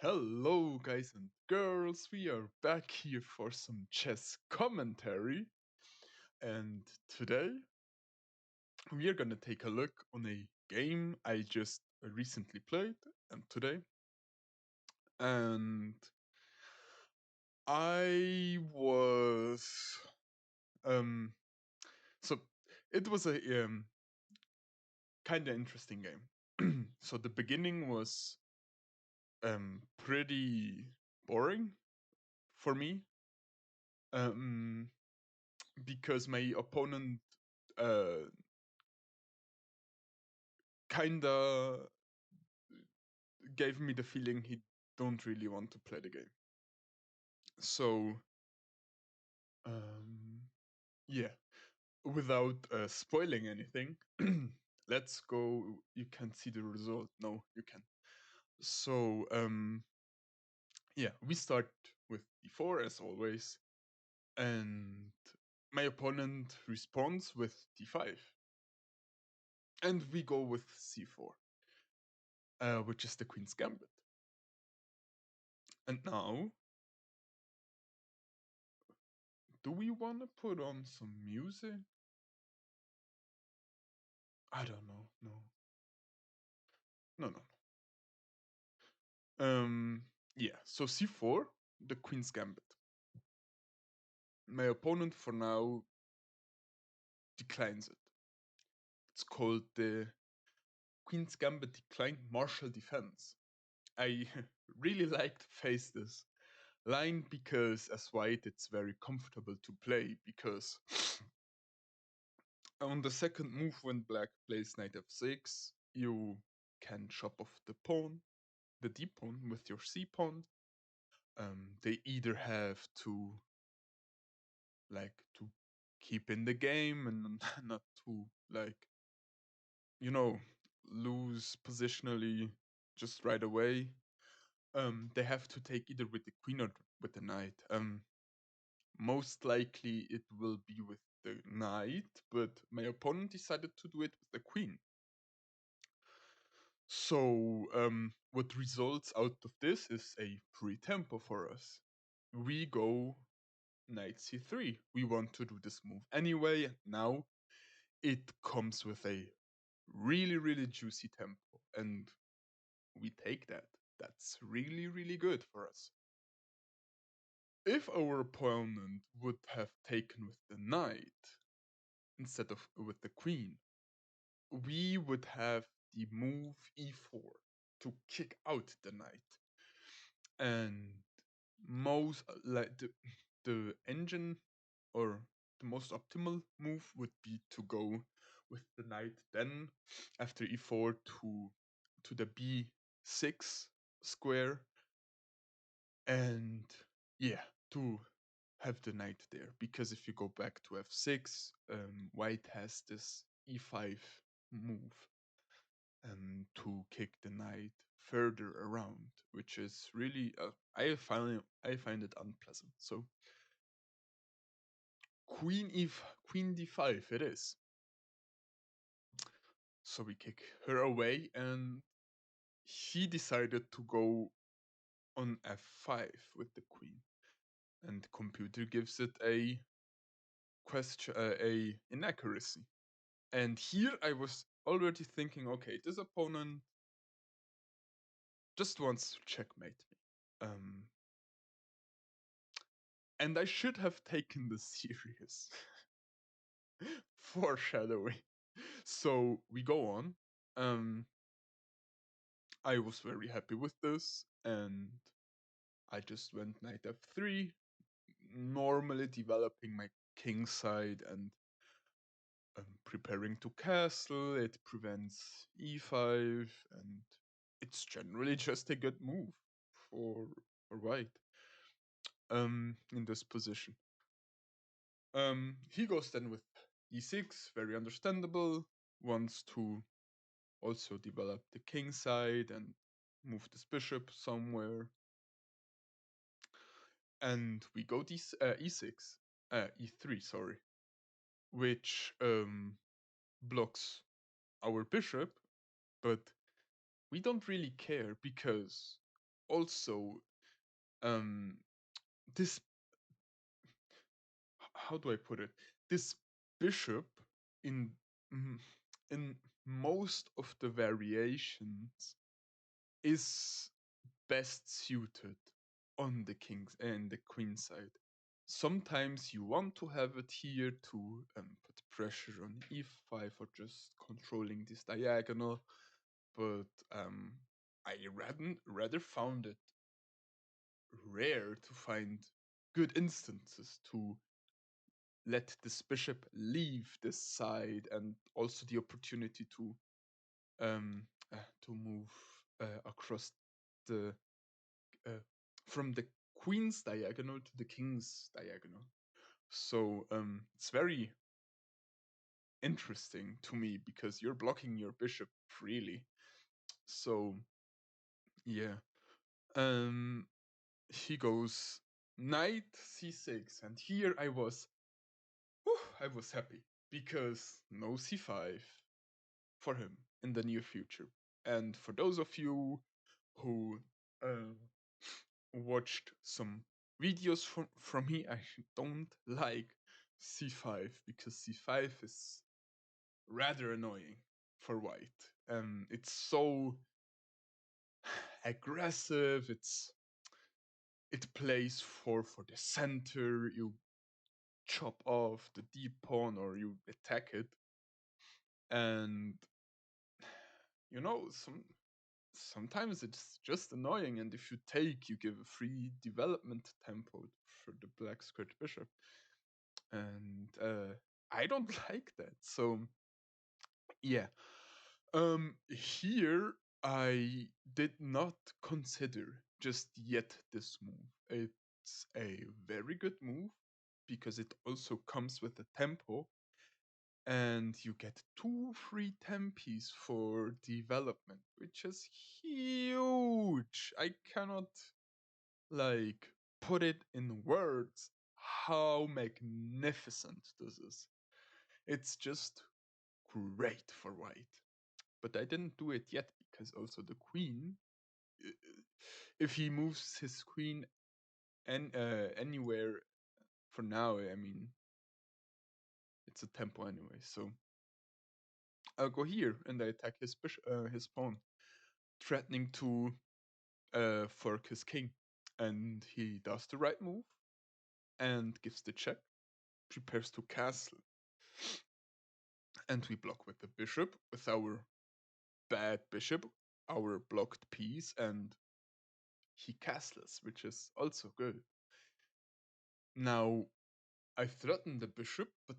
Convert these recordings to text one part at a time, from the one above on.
Hello, guys and girls. We are back here for some chess commentary. And today we are going to take a look on a game I just recently played and today. And I was. Um, so it was a kind of interesting game. So the beginning was pretty boring for me. Um, because my opponent uh, kinda gave me the feeling he don't really want to play the game. So um, yeah, without spoiling anything, let's go. You can see the result. No, you can. So yeah, we start with d4 as always, and my opponent responds with d5, and we go with c4, which is the queen's gambit. And now, do we want to put on some music? I don't know. No, no, no, no. Yeah. So c4, the queen's gambit. My opponent for now declines it. It's called the queen's gambit declined martial defense. I really like to face this line because as white it's very comfortable to play because on the second move when black plays knight f6, you can chop off the pawn, the d pawn with your c pawn. They either have to to keep in the game and not to like you know lose positionally just right away. They have to take either with the queen or with the knight. Most likely it will be with the knight, but my opponent decided to do it with the queen. So what results out of this is a free tempo for us. We go knight c3. We want to do this move anyway. Now it comes with a really, really juicy tempo, and we take that. That's really, really good for us. If our opponent would have taken with the knight instead of with the queen, we would have the move e4 to kick out the knight. And most the engine or the most optimal move would be to go with the knight then after e4 to the b6 square, and yeah, to have the knight there, because if you go back to f6, white has this e5 move to kick the knight further around, which is really I find it unpleasant. So queen d5 it is. So we kick her away, and he decided to go on f5 with the queen, and the computer gives it a question, a inaccuracy. And here I was already thinking, okay, this opponent just wants to checkmate me. And I should have taken this serious. Foreshadowing. So we go on. Um, I was very happy with this, and I just went knight f3, normally developing my king side and preparing to castle. It prevents e5, and it's generally just a good move for white in this position. He goes then with e6, very understandable, wants to also develop the king side and move this bishop somewhere. And we go e6, e3, sorry, which blocks our bishop, but we don't really care because also, um, this, how do I put it? This bishop in mm, in most of the variations is best suited on the king's and the queen side. Sometimes you want to have it here to put pressure on e5 or just controlling this diagonal, but I rather found it rare to find good instances to let this bishop leave this side, and also the opportunity um, to move across the uh, from the queen's diagonal to the king's diagonal. So it's very interesting to me because you're blocking your bishop freely. So yeah, um, he goes knight c6, and here I was happy because no c5 for him in the near future. And for those of you who uh, watched some videos from me, I don't like c5 because c5 is rather annoying for white. It's so aggressive. It plays for the center. You chop off the deep pawn or you attack it, and you know sometimes it's just annoying. And if you take, you give a free development tempo for the black squared bishop, and I don't like that. So yeah, here I did not consider just yet this move. It's a very good move because it also comes with a tempo, and you get 2 free tempis for development, which is huge. I cannot like put it in words how magnificent this is. It's just great for white. But I didn't do it yet because also the queen, if he moves his queen anywhere for now, I mean, it's a tempo anyway. So I'll go here and I attack his pawn, threatening to fork his king. And he does the right move and gives the check, prepares to castle. And we block with the bishop, with our bad bishop, our blocked piece, and he castles, which is also good. Now, I threaten the bishop, but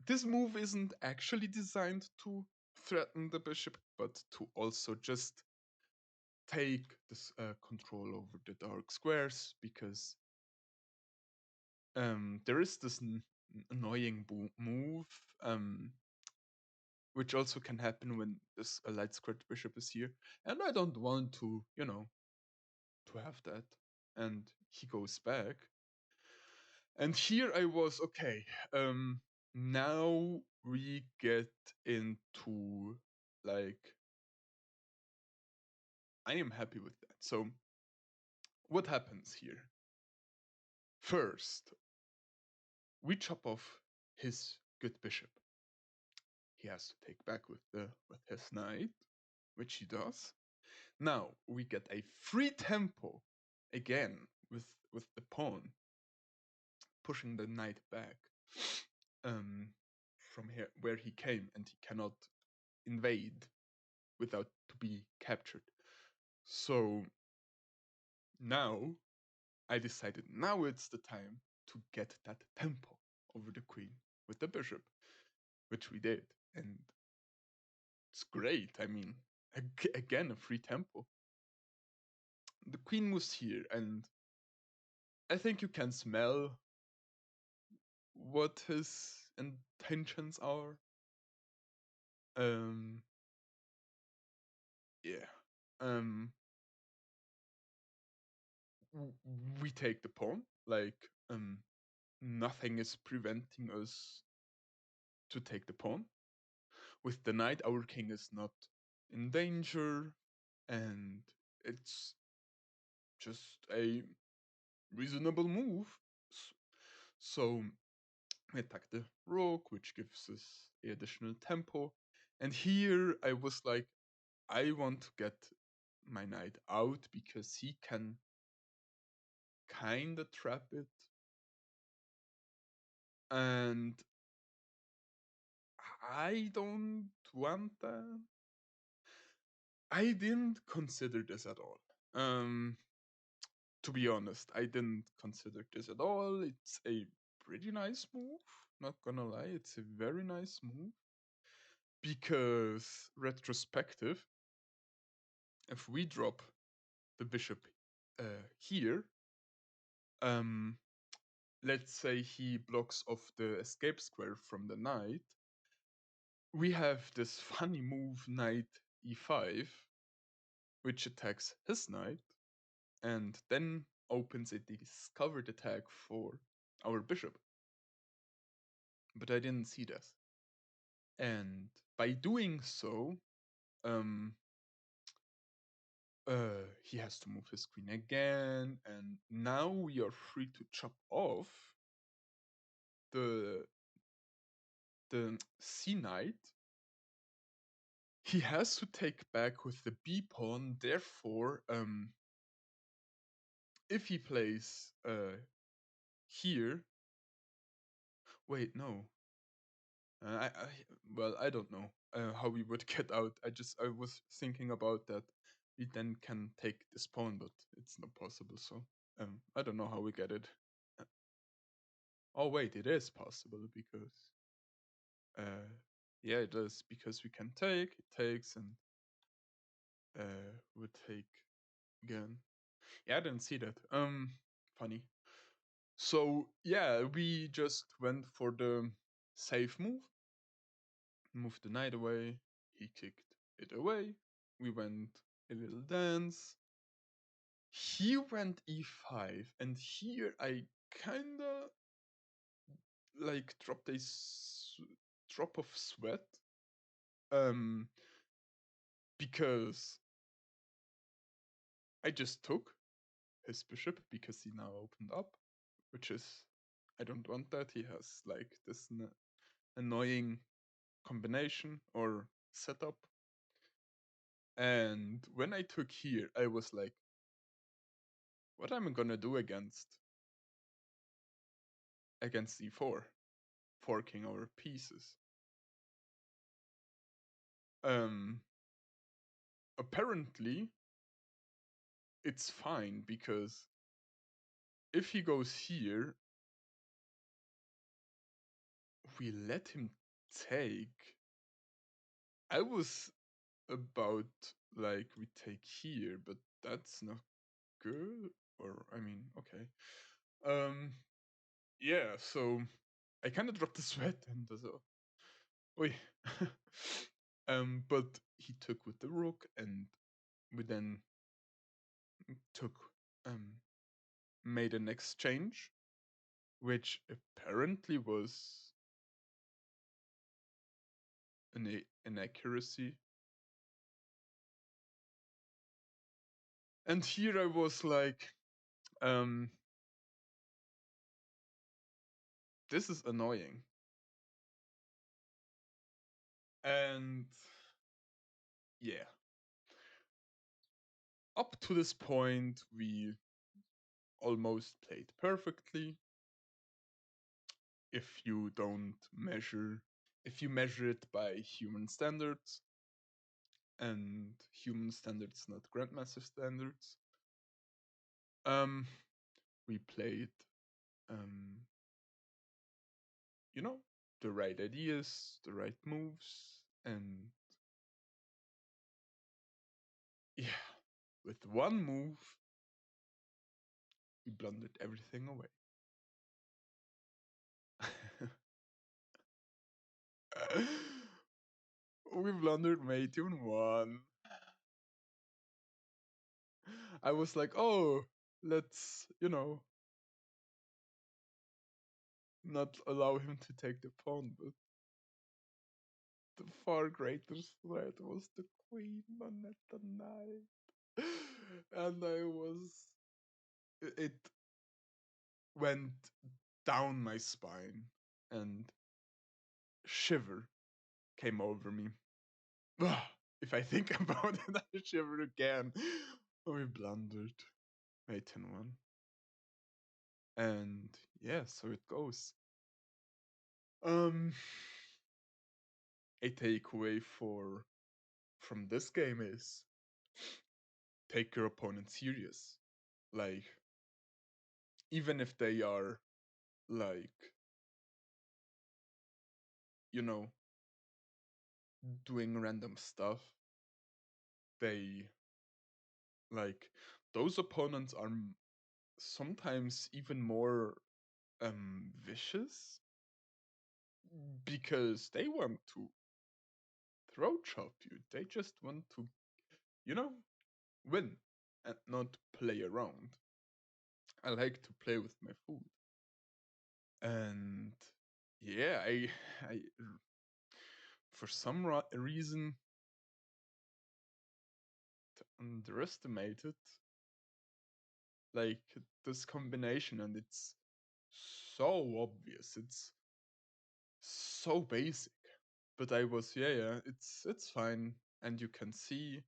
this move isn't actually designed to threaten the bishop, but to also just take this control over the dark squares, because there is this annoying move, which also can happen when this light squared bishop is here, and I don't want to, to have that. And he goes back, and here I was okay. Now we get into like I am happy with that. So what happens here? First, we chop off his good bishop. He has to take back with his knight, which he does. Now we get a free tempo again with the pawn, pushing the knight back um, from here where he came, and he cannot invade without to be captured. So now I decided now it's the time to get that tempo over the queen with the bishop, which we did, and it's great. I mean, again a free tempo. The queen moves here, and I think you can smell what his intentions are. Um, yeah. Um, we take the pawn. Like, nothing is preventing us to take the pawn. With the knight, our king is not in danger, and It's just a reasonable move. S- So we attack the rook, which gives us additional tempo. And here I was like, I want to get my knight out because he can kinda trap it. And I don't want that. I didn't consider this at all. Um, to be honest, I didn't consider this at all. It's a pretty nice move. Not gonna lie, it's a very nice move because retrospective, if we drop the bishop here, um, let's say he blocks off the escape square from the knight, we have this funny move knight e5, which attacks his knight, and then opens a discovered attack for our bishop. But I didn't see this. And by doing so, um, he has to move his queen again, and now we are free to chop off the c knight. He has to take back with the b pawn. Therefore, if he plays here, wait, no, well, I don't know how we would get out. I was thinking about that. We then can take this pawn, but it's not possible. So I don't know how we get it. Uh, oh wait, it is possible because yeah, it is because we can take. It takes and would take again. Yeah, I didn't see that. Funny. So yeah, we just went for the safe move, moved the knight away. He kicked it away. We went a little dance. He went e5, and here I kinda like dropped a drop of sweat, um, because I just took his bishop because he now opened up, which is I don't want that. He has like this annoying combination or setup. And when I took here, I was like, what am I gonna do against e4, forking our pieces? Um, apparently, it's fine because if he goes here, we let him take. I was about like we take here, but that's not good. Or I mean, okay. Um, yeah. So I kind of dropped the sweat and so, oi. But he took with the rook, and we then took made an exchange, which apparently was an inaccuracy. And here I was like, um, this is annoying. And yeah, up to this point, we almost played perfectly. If you don't measure, if you measure it by human standards, and human standards, not grandmaster standards, um, we played, um, you know, the right ideas, the right moves, and yeah, with one move, we blundered everything away. We blundered mate in one. I was like, oh, let's, not allow him to take the pawn, but the far greater threat was the queen, but not the knight. And it went down my spine, and shiver came over me. If I think about it, I shiver again. We blundered, mate in one, and yeah, so it goes. Um, a takeaway for from this game is take your opponent serious. Like, even if they are like, you know, doing random stuff, they like those opponents are sometimes even more vicious because they want to throat chop you. They just want to, you know, win and not play around. I like to play with my food. And yeah, I for some reason underestimated like this combination, and it's so obvious. It's so basic. But I was, yeah, it's fine. And you can see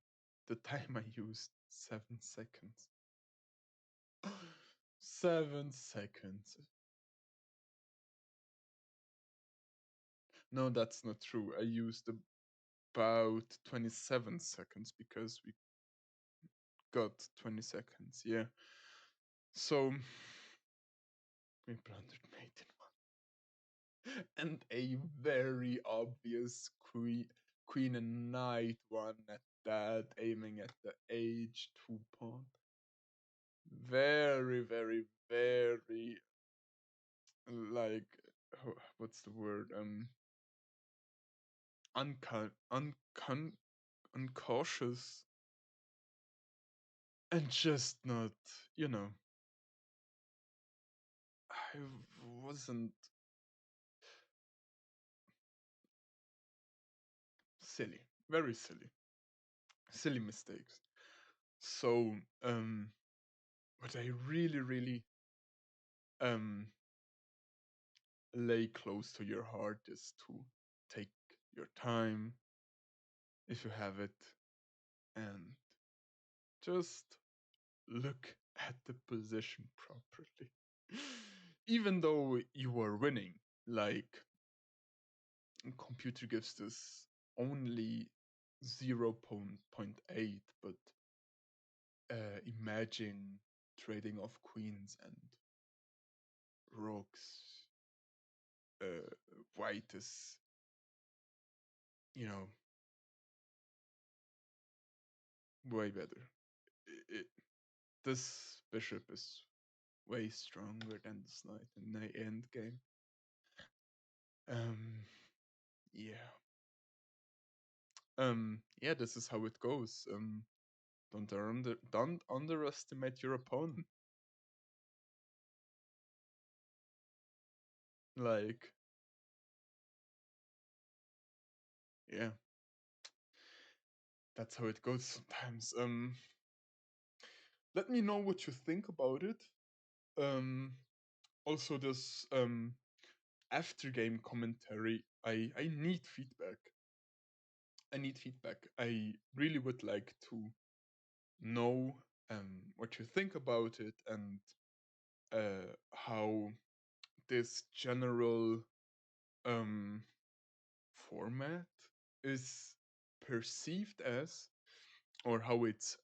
the time I used, 7 seconds. 7 seconds. No, that's not true. I used about 27 seconds because we got 20 seconds. Yeah. So we blundered mate in one. And a very obvious queen and knight one at that, aiming at the h2 pawn. Very, very, very like what's the word? Uncautious, and just not, you know, I wasn't silly, very silly mistakes. So, what I really, really um lay close to your heart is to take your time if you have it, and just look at the position properly. Even though you are winning, like computer gives this only 0.8, but imagine trading off queens and rooks. White is, you know, way better. It, this bishop is way stronger than this knight in the end game. Um, yeah. Yeah, this is how it goes. Don't underestimate your opponent. Like, yeah, that's how it goes sometimes. Let me know what you think about it. Um, Also, this after game commentary, I need feedback. I need feedback. I really would like to know what you think about it, and how this general um format is perceived as, or how it's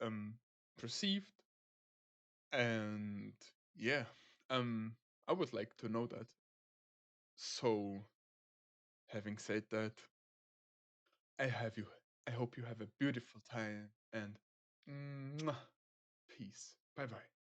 perceived. And yeah, I would like to know that. So, having said that, I have you. I hope you have a beautiful time, and mwah, peace. Bye bye.